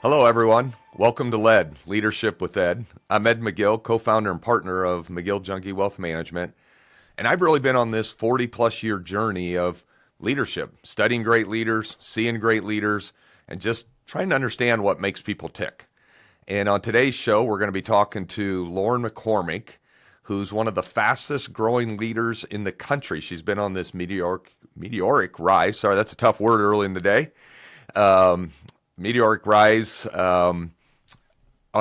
Hello, everyone. Welcome to LED, Leadership with Ed. I'm Ed McGill, co-founder and partner of McGill Junkie Wealth Management. And I've really been on this 40 plus year journey of leadership, studying great leaders, seeing great leaders, and just trying to understand what makes people tick. And on today's show, we're going to be talking to Lauren McCormick, who's one of the fastest growing leaders in the country. She's been on this meteoric rise. Sorry, that's a tough word early in the day. Meteoric rise on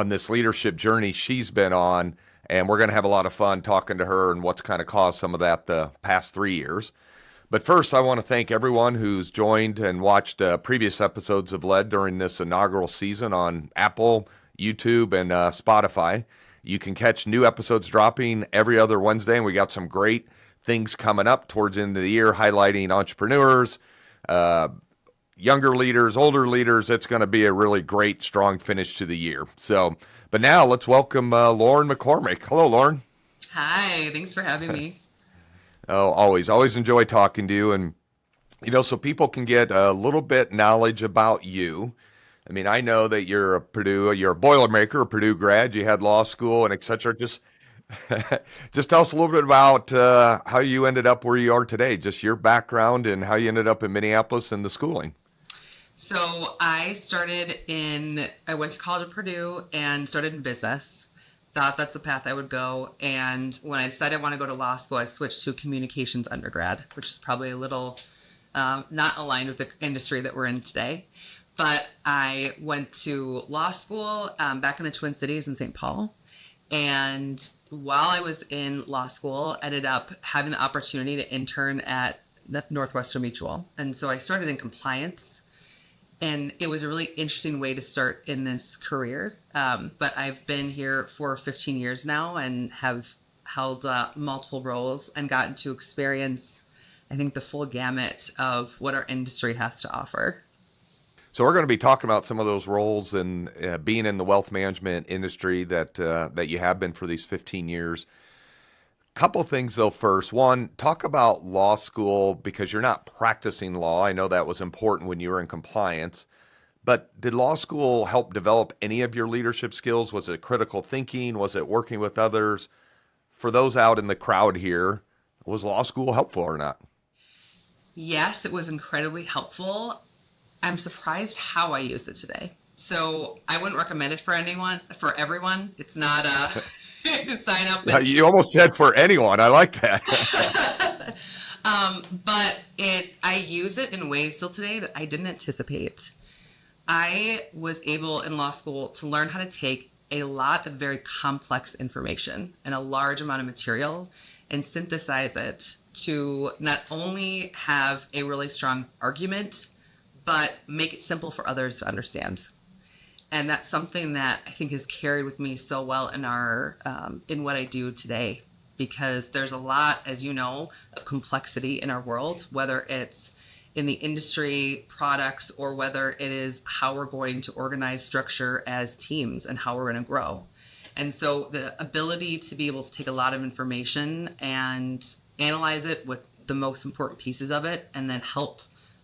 this leadership journey she's been on. And we're going to have a lot of fun talking to her and what's kind of caused some of that the past 3 years. But first, I want to thank everyone who's joined and watched previous episodes of LED during this inaugural season on Apple, YouTube, and Spotify. You can catch new episodes dropping every other Wednesday, and we got some great things coming up towards the end of the year highlighting entrepreneurs, younger leaders, older leaders. It's going to be a really great, strong finish to the year. But now let's welcome Lauren McCormick. Hello, Lauren. Hi, thanks for having me. Oh, always enjoy talking to you. And, so people can get a little bit knowledge about you. I mean, I know that you're a Boilermaker, a Purdue grad, you had law school and et cetera. Just tell us a little bit about how you ended up where you are today, just your background and how you ended up in Minneapolis and the schooling. So I went to college at Purdue and started in business. Thought that's the path I would go. And when I decided I want to go to law school, I switched to a communications undergrad, which is probably a little not aligned with the industry that we're in today. But I went to law school back in the Twin Cities in St. Paul. And while I was in law school, ended up having the opportunity to intern at Northwestern Mutual. And so I started in compliance. And it was a really interesting way to start in this career. But I've been here for 15 years now and have held multiple roles and gotten to experience, I think, the full gamut of what our industry has to offer. So we're going to be talking about some of those roles and being in the wealth management industry that you have been for these 15 years. Couple things though first. One, talk about law school because you're not practicing law. I know that was important when you were in compliance. But did law school help develop any of your leadership skills? Was it critical thinking? Was it working with others? For those out in the crowd here, was law school helpful or not? Yes, it was incredibly helpful. I'm surprised how I used it today. So I wouldn't recommend it for everyone. It's not a sign up. You almost said for anyone. I like that. But I use it in ways still today that I didn't anticipate. I was able in law school to learn how to take a lot of very complex information and a large amount of material and synthesize it to not only have a really strong argument, but make it simple for others to understand. And that's something that I think has carried with me so well in what I do today, because there's a lot, as you know, of complexity in our world, whether it's in the industry, products, or whether it is how we're going to organize structure as teams and how we're going to grow. And so the ability to be able to take a lot of information and analyze it with the most important pieces of it and then help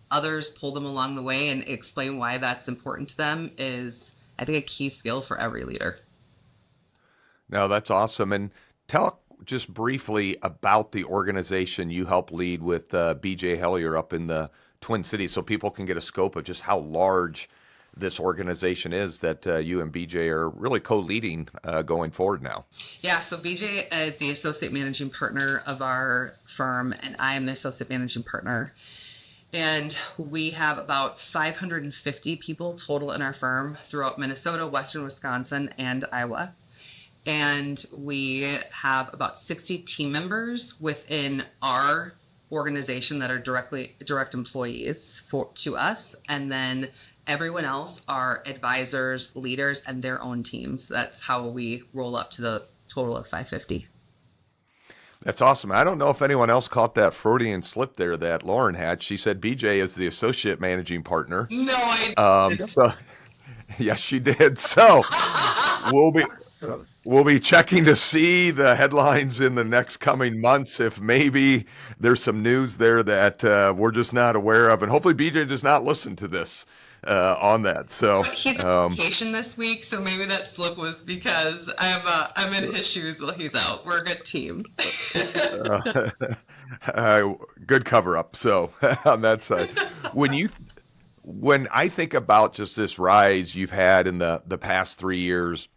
others pull them along the way and explain why that's important to them is, I think, a key skill for every leader. No, that's awesome. And tell just briefly about the organization you help lead with BJ Hellier up in the Twin Cities so people can get a scope of just how large this organization is that you and BJ are really co-leading going forward now. Yeah, so BJ is the associate managing partner of our firm, and I am the associate managing partner. And we have about 550 people total in our firm throughout Minnesota, Western Wisconsin, and Iowa. And we have about 60 team members within our organization that are direct employees to us. And then everyone else are advisors, leaders, and their own teams. That's how we roll up to the total of 550. That's awesome. I don't know if anyone else caught that Freudian slip there that Lauren had. She said BJ is the associate managing partner. No, I didn't. Yes, she did. So we'll We'll be checking to see the headlines in the next coming months if maybe there's some news there that we're just not aware of, and hopefully BJ does not listen to this on that. So But he's on vacation this week, so maybe that slip was because I'm in his shoes while he's out. We're a good team. good cover up. So on that side, when you when I think about just this rise you've had in the past 3 years,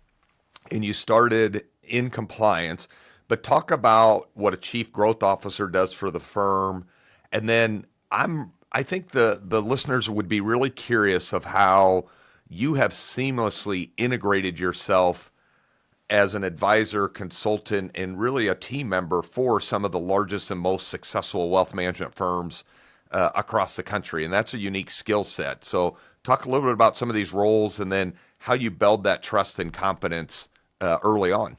and you started in compliance, but talk about what a chief growth officer does for the firm, and then I think the listeners would be really curious of how you have seamlessly integrated yourself as an advisor, consultant, and really a team member for some of the largest and most successful wealth management firms across the country. And that's a unique skill set. So, talk a little bit about some of these roles and then how you build that trust and confidence early on.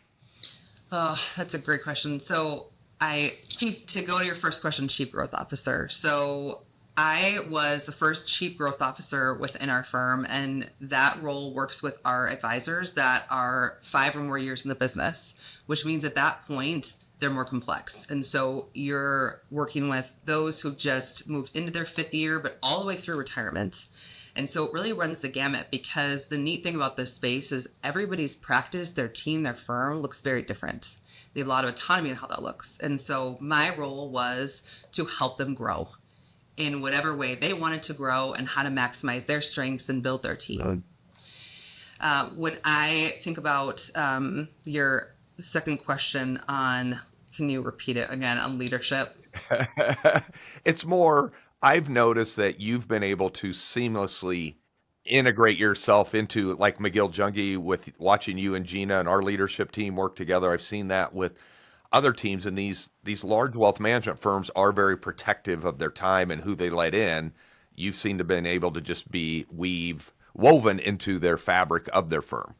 Oh, that's a great question. So, to go to your first question, chief growth officer. So, I was the first chief growth officer within our firm, and that role works with our advisors that are 5 or more years in the business, which means at that point, they're more complex. And so you're working with those who've just moved into their 5th year, but all the way through retirement. And so it really runs the gamut, because the neat thing about this space is everybody's practice, their team, their firm looks very different. They have a lot of autonomy in how that looks. And so my role was to help them grow in whatever way they wanted to grow and how to maximize their strengths and build their team. When I think about your second question on, can you repeat it again, on leadership? It's more, I've noticed that you've been able to seamlessly integrate yourself into, like McGill Jungie, with watching you and Gina and our leadership team work together. I've seen that with other teams, and these large wealth management firms are very protective of their time and who they let in. You've seemed to have been able to just be woven into their fabric of their firm.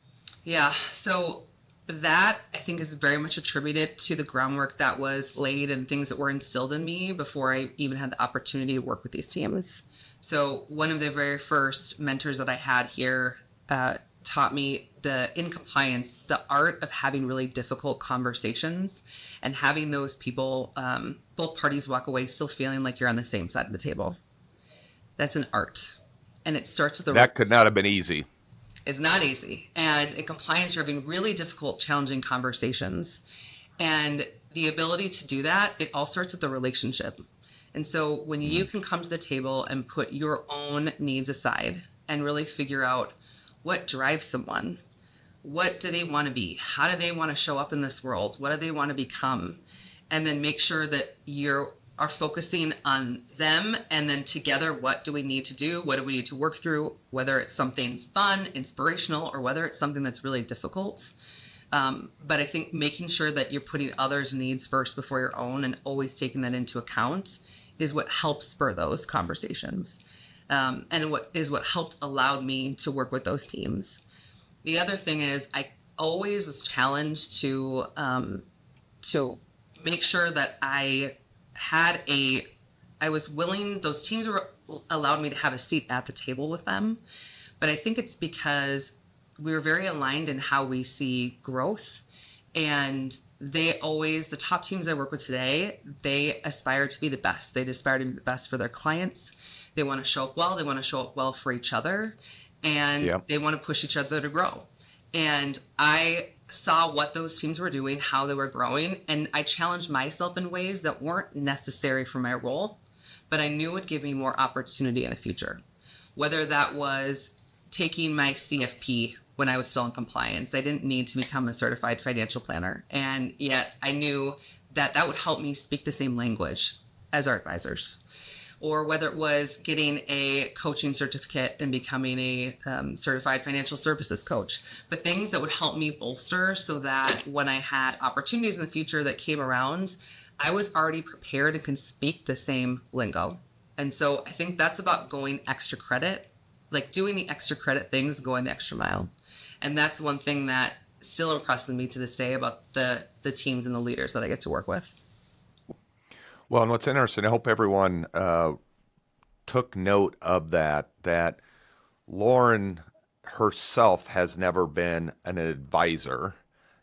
Yeah, so that I think is very much attributed to the groundwork that was laid and things that were instilled in me before I even had the opportunity to work with these teams. So one of the very first mentors that I had here taught me in compliance, the art of having really difficult conversations and having those people, both parties, walk away still feeling like you're on the same side of the table. That's an art. And it starts with That could not have been easy. It's not easy. And in compliance, you're having really difficult, challenging conversations. And the ability to do that, it all starts with the relationship. And so when you can come to the table and put your own needs aside and really figure out what drives someone, what do they want to be? How do they want to show up in this world? What do they want to become? And then make sure that you are focusing on them, and then together, what do we need to do? What do we need to work through? Whether it's something fun, inspirational, or whether it's something that's really difficult. But I think making sure that you're putting others' needs first before your own and always taking that into account is what helps spur those conversations. And what helped allowed me to work with those teams. The other thing is I always was challenged to make sure that I was willing, those teams allowed me to have a seat at the table with them. But I think it's because we were very aligned in how we see growth. And the top teams I work with today, they aspire to be the best. They aspire to be the best for their clients. They want to show up well. They want to show up well for each other. And They want to push each other to grow. And I saw what those teams were doing, how they were growing, and I challenged myself in ways that weren't necessary for my role, but I knew would give me more opportunity in the future. Whether that was taking my CFP when I was still in compliance. I didn't need to become a certified financial planner, and yet I knew that that would help me speak the same language as our advisors. Or whether it was getting a coaching certificate and becoming a certified financial services coach, but things that would help me bolster so that when I had opportunities in the future that came around, I was already prepared and can speak the same lingo. And so I think that's about going extra credit, like doing the extra credit things, going the extra mile. And that's one thing that still impresses me to this day about the teams and the leaders that I get to work with. Well, and what's interesting, I hope everyone took note of that Lauren herself has never been an advisor.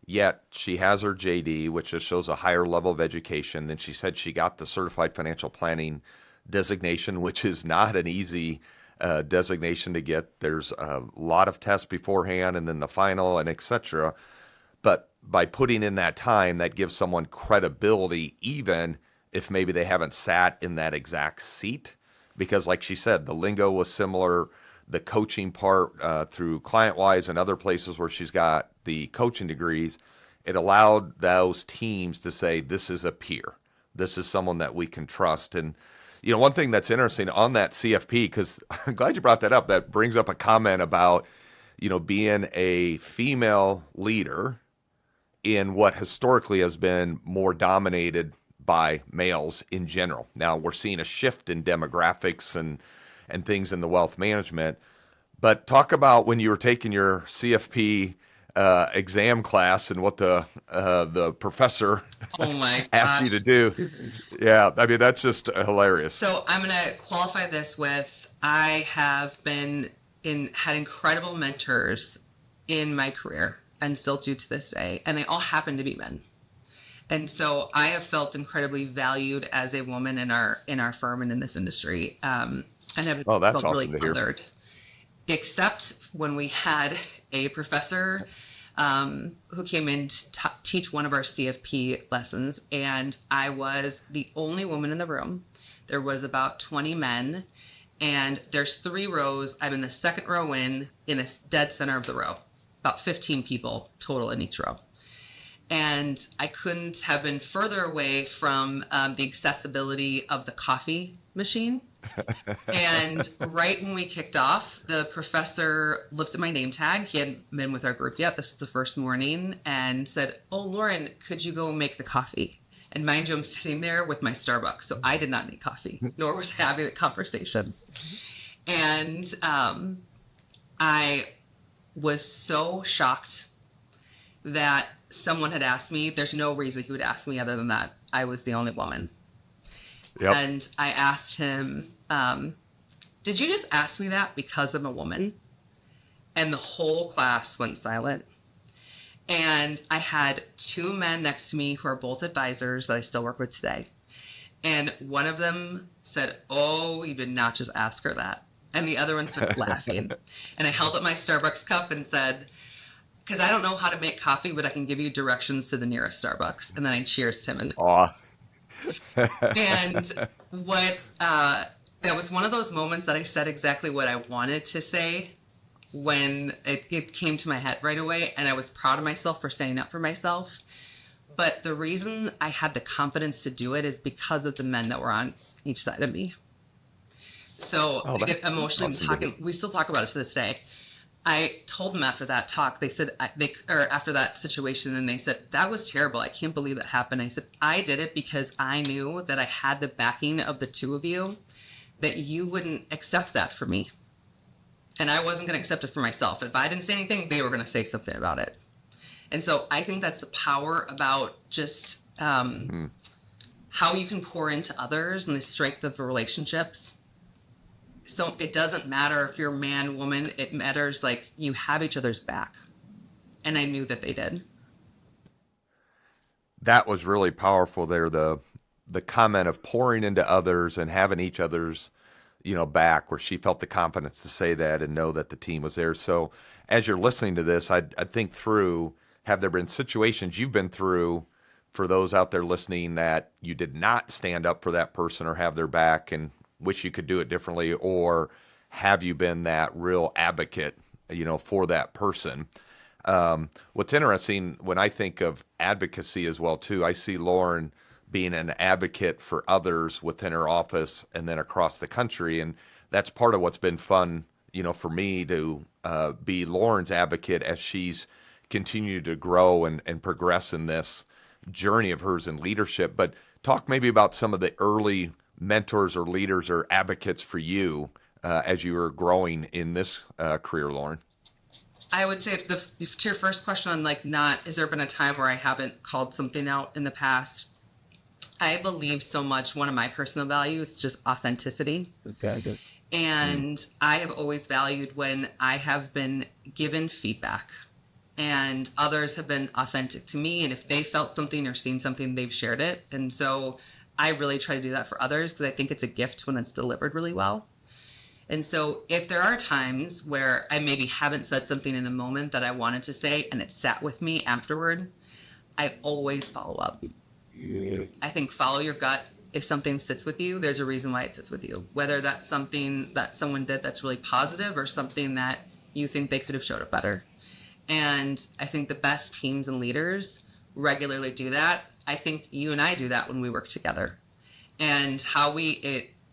yet she has her JD, which just shows a higher level of education. Then she said she got the certified financial planning designation, which is not an easy designation to get. There's a lot of tests beforehand and then the final and etc. But by putting in that time, that gives someone credibility, even if maybe they haven't sat in that exact seat. Because, like she said, the lingo was similar. The coaching part through ClientWise and other places where she's got the coaching degrees, it allowed those teams to say, this is a peer. This is someone that we can trust. And, one thing that's interesting on that CFP, because I'm glad you brought that up, that brings up a comment about, being a female leader in what historically has been more dominated by males in general. Now we're seeing a shift in demographics and things in the wealth management. But talk about when you were taking your CFP exam class and what the professor Oh my asked you gosh. to do. Yeah, I mean that's just hilarious. So I'm going to qualify this with I have had incredible mentors in my career and still do to this day, and they all happen to be men. And so I have felt incredibly valued as a woman in our firm and in this industry, and have Oh, that's felt really awesome to hear. honored. Except when we had a professor who came in to teach one of our CFP lessons, and I was the only woman in the room. There was about 20 men, and there's 3 rows. I'm in the second row in the dead center of the row. About 15 people total in each row. And I couldn't have been further away from the accessibility of the coffee machine. And right when we kicked off, the professor looked at my name tag. He hadn't been with our group yet. This is the first morning, and said, "Oh, Lauren, could you go make the coffee?" And mind you, I'm sitting there with my Starbucks, so I did not need coffee, nor was I having a conversation. And I was so shocked that someone had asked me. There's no reason he would ask me other than that I was the only woman. Yep. And I asked him, did you just ask me that because I'm a woman? And the whole class went silent. And I had 2 men next to me who are both advisors that I still work with today. And one of them said, "Oh, you did not just ask her that." And the other one started laughing. And I held up my Starbucks cup and said, "Because I don't know how to make coffee, but I can give you directions to the nearest Starbucks." And then I cheersed him. Aw. And that was one of those moments that I said exactly what I wanted to say when it came to my head right away. And I was proud of myself for standing up for myself. But the reason I had the confidence to do it is because of the men that were on each side of me. So I get emotionally talking. We still talk about it to this day. I told them after that talk, they said, after that situation, and they said, "That was terrible. I can't believe that happened." I said, "I did it because I knew that I had the backing of the 2 of you, that you wouldn't accept that for me. And I wasn't going to accept it for myself. If I didn't say anything, they were going to say something about it." And so I think that's the power about just how you can pour into others and the strength of the relationships. So it doesn't matter if you're man, woman, it matters like you have each other's back. And I knew that they did. That was really powerful there. The comment of pouring into others and having each other's, back, where she felt the confidence to say that and know that the team was there. So as you're listening to this, I'd think through, have there been situations you've been through for those out there listening that you did not stand up for that person or have their back and wish you could do it differently, or have you been that real advocate, for that person? What's interesting when I think of advocacy as well too, I see Lauren being an advocate for others within her office and then across the country, and that's part of what's been fun, for me to be Lauren's advocate as she's continued to grow and progress in this journey of hers in leadership. But talk maybe about some of the early mentors or leaders or advocates for you as you were growing in this career, Lauren. I would say to your first question on has there been a time where I haven't called something out in the past? I believe so much. One of my personal values is just authenticity. Okay, good. And I have always valued when I have been given feedback and others have been authentic to me. And if they felt something or seen something, they've shared it. And so I really try to do that for others because I think it's a gift when it's delivered really well. And so if there are times where I maybe haven't said something in the moment that I wanted to say and it sat with me afterward, I always follow up. I think follow your gut. If something sits with you, there's a reason why it sits with you. Whether that's something that someone did that's really positive or something that you think they could have showed up better. And I think the best teams and leaders regularly do that. I think you and I do that when we work together. And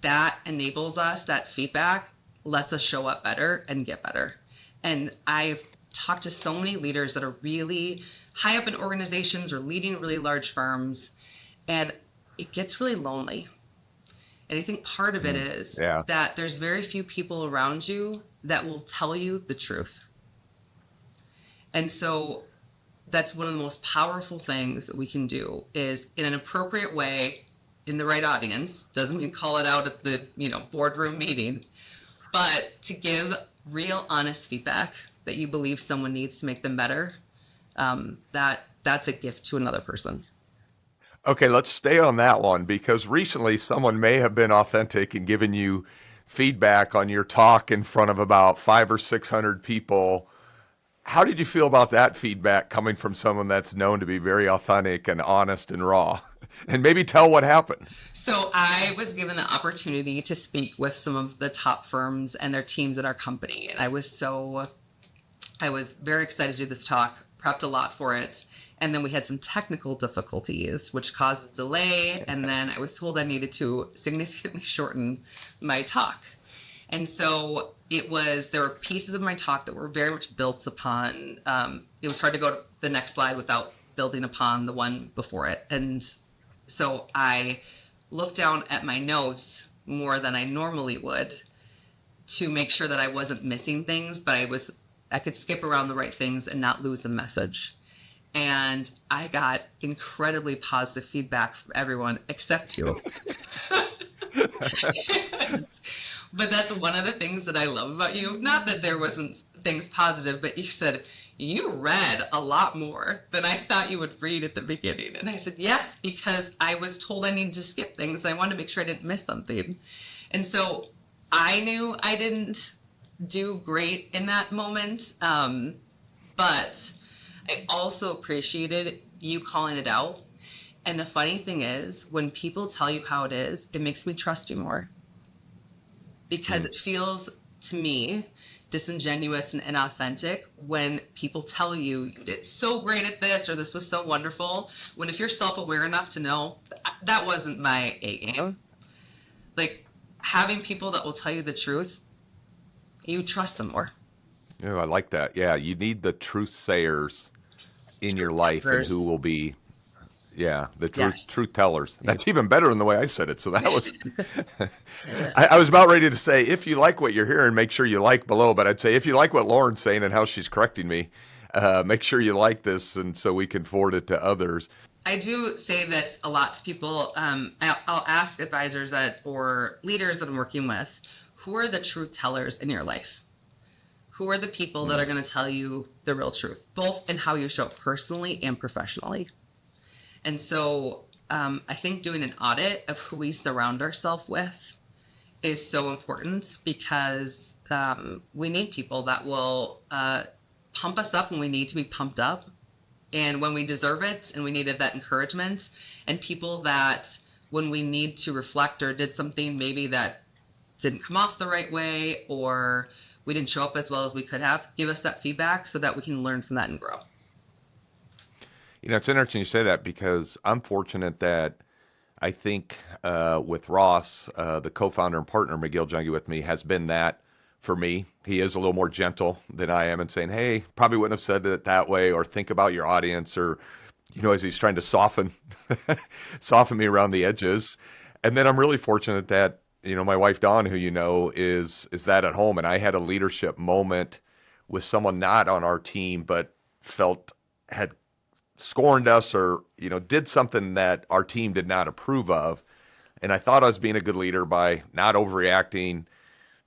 that enables us, that feedback lets us show up better and get better. And I've talked to so many leaders that are really high up in organizations or leading really large firms, and it gets really lonely. And I think part of it is that there's very few people around you that will tell you the truth. And so that's one of the most powerful things that we can do is in an appropriate way, in the right audience, doesn't mean call it out at the boardroom meeting, but to give real honest feedback that you believe someone needs to make them better, that's a gift to another person. Okay, let's stay on that one because recently someone may have been authentic and given you feedback on your talk in front of about 500 or 600 people. How did you feel about that feedback coming from someone that's known to be very authentic and honest and raw? And maybe tell what happened. So I was given the opportunity to speak with some of the top firms and their teams at our company. And I was very excited to do this talk, prepped a lot for it. And then we had some technical difficulties, which caused a delay. And then I was told I needed to significantly shorten my talk. And so there were pieces of my talk that were very much built upon, it was hard to go to the next slide without building upon the one before it. And so I looked down at my notes more than I normally would to make sure that I wasn't missing things, but I could skip around the right things and not lose the message. And I got incredibly positive feedback from everyone except you. But that's one of the things that I love about you. Not that there wasn't things positive, but you said you read a lot more than I thought you would read at the beginning. And I said, yes, because I was told I needed to skip things. I wanted to make sure I didn't miss something. And so I knew I didn't do great in that moment. But I also appreciated you calling it out. And the funny thing is, when people tell you how it is, it makes me trust you more. Because it feels, to me, disingenuous and inauthentic when people tell you you did so great at this or this was so wonderful, when if you're self-aware enough to know that wasn't my A game. Like, having people that will tell you the truth, you trust them more. Oh, I like that. Yeah, you need the truth sayers in your life and who will be the truth tellers. That's even better than the way I said it. So that was, I was about ready to say, if you like what you're hearing, make sure you like below. But I'd say, if you like what Lauren's saying and how she's correcting me, make sure you like this and so we can forward it to others. I do say this a lot to people. I'll ask advisors or leaders that I'm working with, who are the truth tellers in your life? Who are the people that are going to tell you the real truth, both in how you show up personally and professionally? And so I think doing an audit of who we surround ourselves with is so important because we need people that will pump us up when we need to be pumped up and when we deserve it and we needed that encouragement, and people that when we need to reflect or did something maybe that didn't come off the right way or we didn't show up as well as we could have, give us that feedback so that we can learn from that and grow. You know, it's interesting you say that because I'm fortunate that I think with Ross, the co-founder and partner, McGill Junkie with me, has been that for me. He is a little more gentle than I am and saying, hey, probably wouldn't have said it that way, or think about your audience, or, you know, as he's trying to soften me around the edges. And then I'm really fortunate that, you know, my wife, Dawn, who you know, is that at home. And I had a leadership moment with someone not on our team, but had scorned us or, you know, did something that our team did not approve of. And I thought I was being a good leader by not overreacting,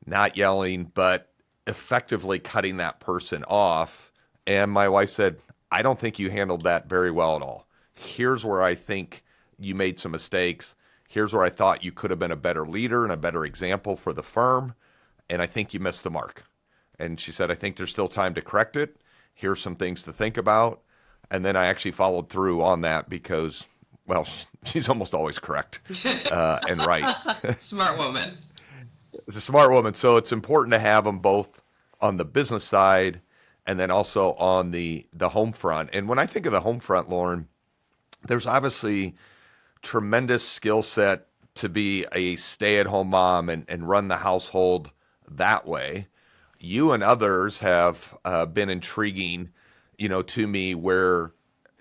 not yelling, but effectively cutting that person off And my wife said, I don't think you handled that very well at all. Here's where I think you made some mistakes. Here's where I thought you could have been a better leader and a better example for the firm. And I think you missed the mark. And she said, I think there's still time to correct it. Here's some things to think about. And then I actually followed through on that because, well, she's almost always correct and right. Smart woman. It's a smart woman. So it's important to have them both on the business side and then also on the home front. And when I think of the home front, Lauren, there's obviously tremendous skill set to be a stay-at-home mom and run the household that way. You and others have been intriguing, to me where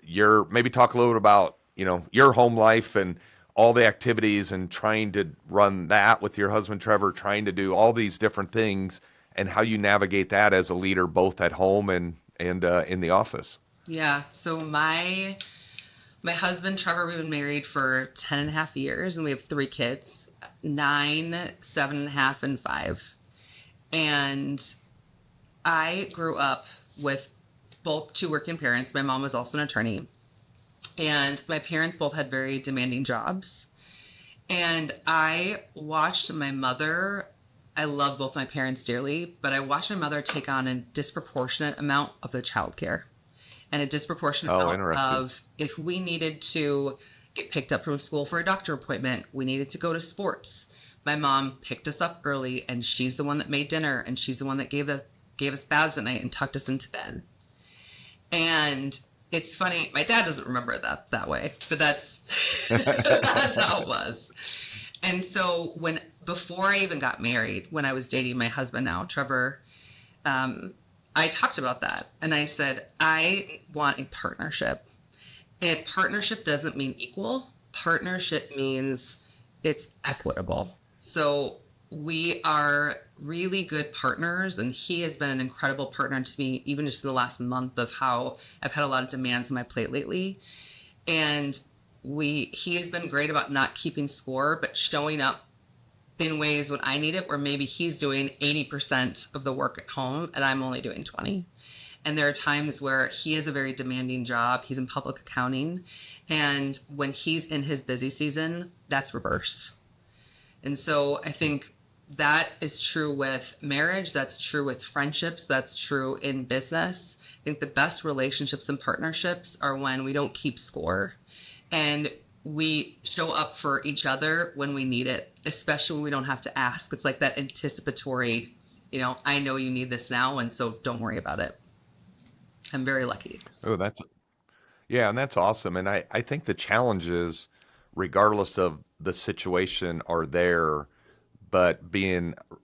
you're maybe talk a little bit about, your home life and all the activities and trying to run that with your husband, Trevor, trying to do all these different things and how you navigate that as a leader, both at home and in the office. Yeah. So my husband, Trevor, we've been married for 10 and a half years, and we have 3 kids, 9, 7.5, and 5. And I grew up with both 2 working parents. My mom was also an attorney. And my parents both had very demanding jobs. And I watched my mother, I love both my parents dearly, but I watched my mother take on a disproportionate amount of the childcare. And a disproportionate amount of, if we needed to get picked up from school for a doctor appointment, we needed to go to sports. My mom picked us up early, and she's the one that made dinner, and she's the one that gave us baths at night and tucked us into bed. And it's funny, my dad doesn't remember that way, but that's that's how it was. And so before I even got married, when I was dating my husband now, Trevor, I talked about that, and I said, I want a partnership. And partnership doesn't mean equal. Partnership means it's equitable. So we are really good partners, and he has been an incredible partner to me, even just in the last month of how I've had a lot of demands on my plate lately. And he has been great about not keeping score, but showing up in ways when I need it, where maybe he's doing 80% of the work at home and I'm only doing 20. And there are times where he has a very demanding job. He's in public accounting. And when he's in his busy season, that's reversed. And so I think that is true with marriage. That's true with friendships. That's true in business. I think the best relationships and partnerships are when we don't keep score and we show up for each other when we need it, especially when we don't have to ask. It's like that anticipatory, I know you need this now, and so don't worry about it. I'm very lucky. Oh, and that's awesome. And I think the challenges, regardless of the situation, are there, but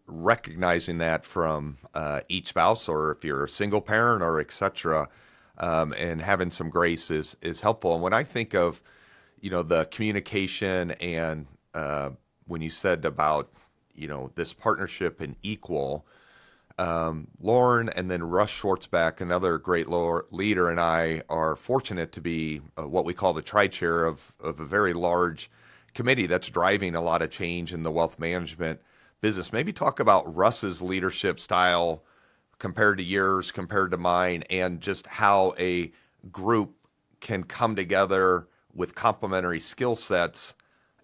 recognizing that from each spouse, or if you're a single parent or et cetera, and having some grace is helpful. And when I think of, the communication and when you said about, this partnership and equal, Lauren and then Russ Schwartzback, another great leader, and I are fortunate to be what we call the tri-chair of a very large committee that's driving a lot of change in the wealth management business. Maybe talk about Russ's leadership style compared to yours, compared to mine, and just how a group can come together with complementary skill sets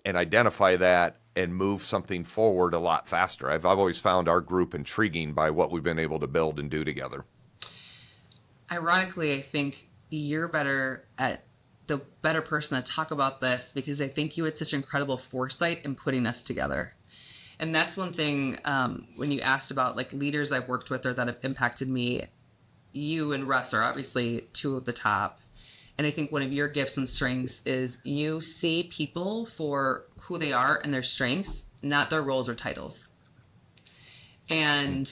and identify that and move something forward a lot faster. I've always found our group intriguing by what we've been able to build and do together. Ironically, I think you're the better person to talk about this, because I think you had such incredible foresight in putting us together. And that's one thing, when you asked about like leaders I've worked with or that have impacted me, you and Russ are obviously 2 of the top. And I think one of your gifts and strengths is you see people for who they are and their strengths, not their roles or titles. And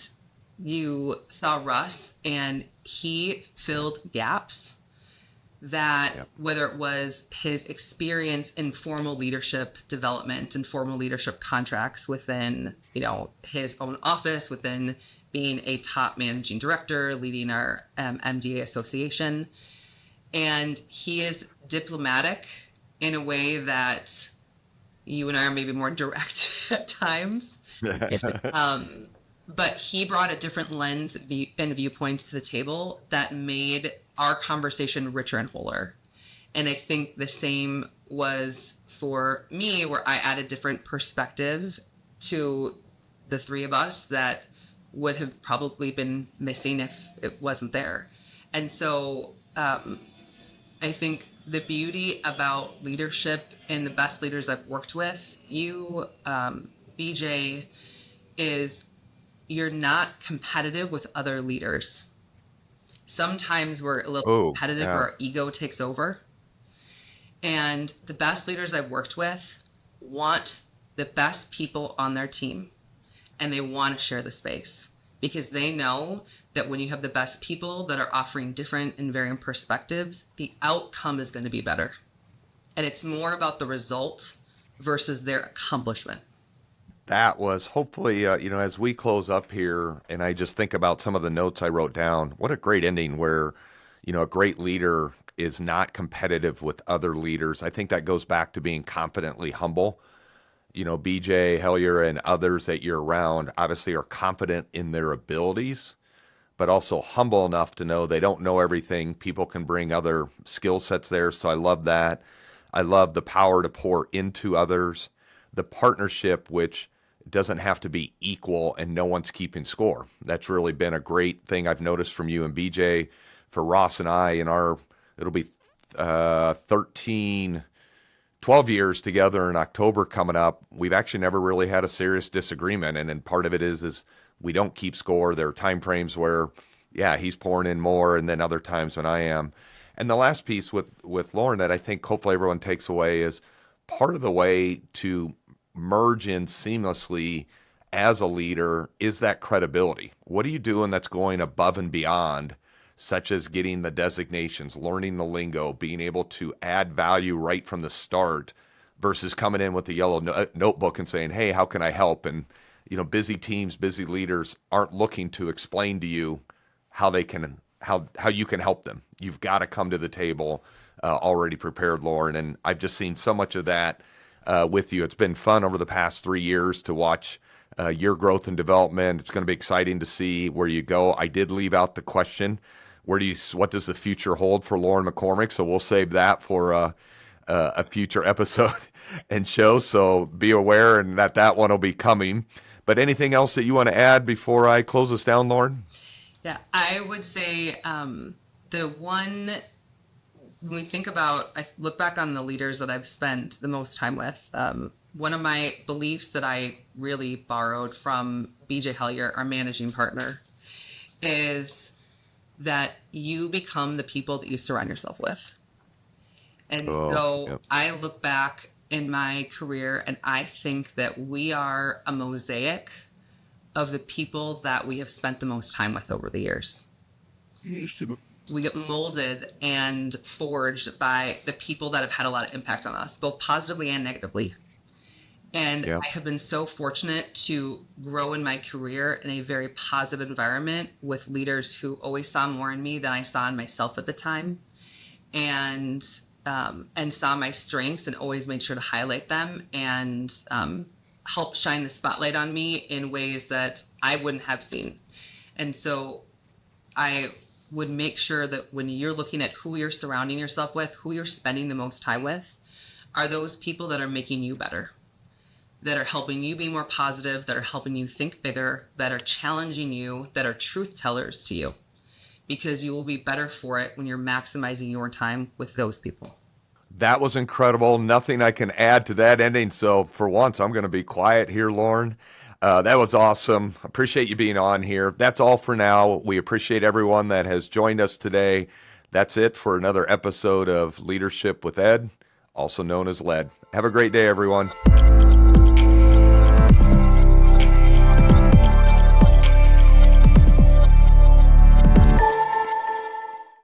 you saw Russ, and he filled gaps that, whether it was his experience in formal leadership development and formal leadership contracts within, his own office, within being a top managing director, leading our MDA association. And he is diplomatic in a way that you and I are maybe more direct at times. but he brought a different lens and viewpoints to the table that made our conversation richer and wholer. And I think the same was for me, where I added different perspective to the three of us that would have probably been missing if it wasn't there. And so I think the beauty about leadership and the best leaders I've worked with, you, BJ, is you're not competitive with other leaders. Sometimes we're a little competitive where our ego takes over. And the best leaders I've worked with want the best people on their team, and they want to share the space because they know that when you have the best people that are offering different and varying perspectives, the outcome is going to be better. And it's more about the result versus their accomplishment. That was hopefully, as we close up here, and I just think about some of the notes I wrote down, what a great ending where, a great leader is not competitive with other leaders. I think that goes back to being confidently humble. BJ, Hellier, and others that you're around obviously are confident in their abilities, but also humble enough to know they don't know everything. People can bring other skill sets there. So I love that. I love the power to pour into others, the partnership, which doesn't have to be equal and no one's keeping score. That's really been a great thing I've noticed from you and BJ. For Ross and I, it'll be 12 years together in October coming up. We've actually never really had a serious disagreement. And then part of it is we don't keep score. There are time frames where, he's pouring in more, and then other times when I am. And the last piece with Lauren that I think hopefully everyone takes away is part of the way to merge in seamlessly as a leader is that credibility. What are you doing that's going above and beyond, such as getting the designations, learning the lingo, being able to add value right from the start versus coming in with the yellow notebook and saying, hey, how can I help? And, busy teams, busy leaders aren't looking to explain to you how you can help them. You've got to come to the table already prepared, Lauren. And I've just seen so much of that with you. It's been fun over the past 3 years to watch your growth and development. It's going to be exciting to see where you go. I did leave out the question, what does the future hold for Lauren McCormick? So we'll save that for a future episode and show. So be aware and that one will be coming. But anything else that you want to add before I close us down, Lauren? Yeah, I would say the one, when we think about, I look back on the leaders that I've spent the most time with, one of my beliefs that I really borrowed from BJ Hellier, our managing partner, is that you become the people that you surround yourself with. And I look back in my career and I think that we are a mosaic of the people that we have spent the most time with over the years. We get molded and forged by the people that have had a lot of impact on us, both positively and negatively. And I have been so fortunate to grow in my career in a very positive environment with leaders who always saw more in me than I saw in myself at the time, and saw my strengths and always made sure to highlight them and help shine the spotlight on me in ways that I wouldn't have seen. And so I would make sure that when you're looking at who you're surrounding yourself with, who you're spending the most time with, are those people that are making you better, that are helping you be more positive, that are helping you think bigger, that are challenging you, that are truth tellers to you, because you will be better for it when you're maximizing your time with those people. That was incredible. Nothing I can add to that ending. So for once, I'm going to be quiet here, Lauren. That was awesome. Appreciate you being on here. That's all for now. We appreciate everyone that has joined us today. That's it for another episode of Leadership with Ed, also known as LED. Have a great day, everyone.